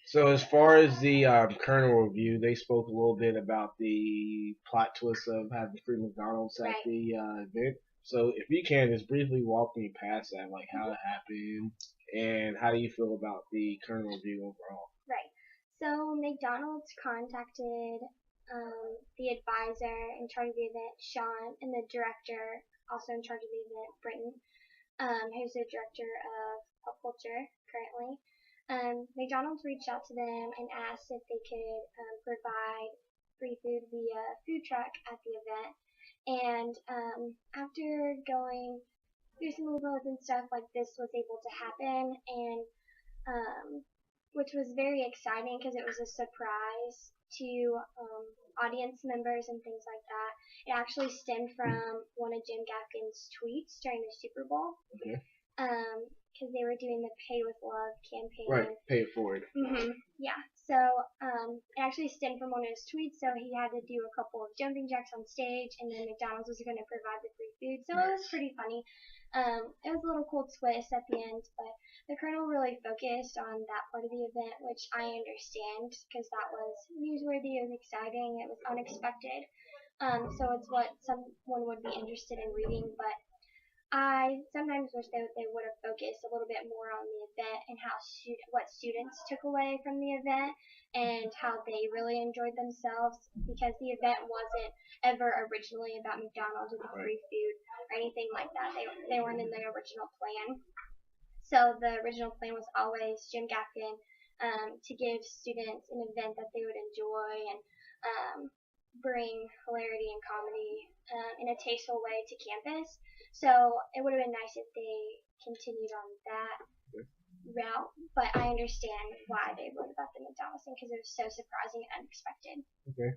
So as far as the Colonel review, they spoke a little bit about the plot twist of having free McDonald's at Right. the event. So if you can just briefly walk me past that, like how Mhm. it happened, and how do you feel about the Colonel review overall? Right. So McDonald's contacted the advisor in charge of the event, Sean, and the director, also in charge of the event, Britton, who's the director of pop culture currently. McDonald's reached out to them and asked if they could provide free food via food truck at the event. And after going through some loopholes and stuff, like this was able to happen, and um, which was very exciting because it was a surprise to audience members and things like that. It actually stemmed from one of Jim Gaffigan's tweets during the Super Bowl, Okay. because they were doing the Pay with Love Right, campaign. pay it forward. Yeah. So it actually stemmed from one of his tweets. So he had to do a couple of jumping jacks on stage, and then McDonald's was going to provide the free food. So it was pretty funny. It was a little cool twist at the end, but the Colonel really focused on that part of the event, which I understand because that was newsworthy, it was exciting, it was unexpected. So it's what someone would be interested in reading, but I sometimes wish they would have focused a little bit more on the event and what students took away from the event and how they really enjoyed themselves, because the event wasn't ever originally about McDonald's or the Right. free food or anything like that. They weren't in the original plan. So the original plan was always Jim Gaffigan, to give students an event that they would enjoy and bring hilarity and comedy in a tasteful way to campus. So it would have been nice if they continued on that route, but I understand why they wrote about the McDonald's thing because it was so surprising and unexpected. Okay.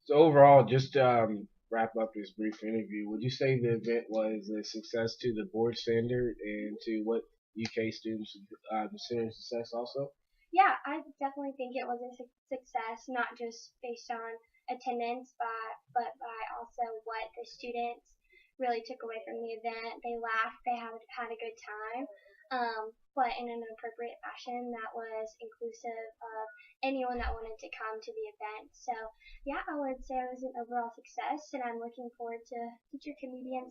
So overall, just to wrap up this brief interview, would you say the event was a success to the board standard and to what UK students consider success also? Yeah, I definitely think it was a success, not just based on attendance, but by also what the students really took away from the event. They laughed, they had a good time, but in an appropriate fashion that was inclusive of anyone that wanted to come to the event. So, yeah, I would say it was an overall success, and I'm looking forward to future comedians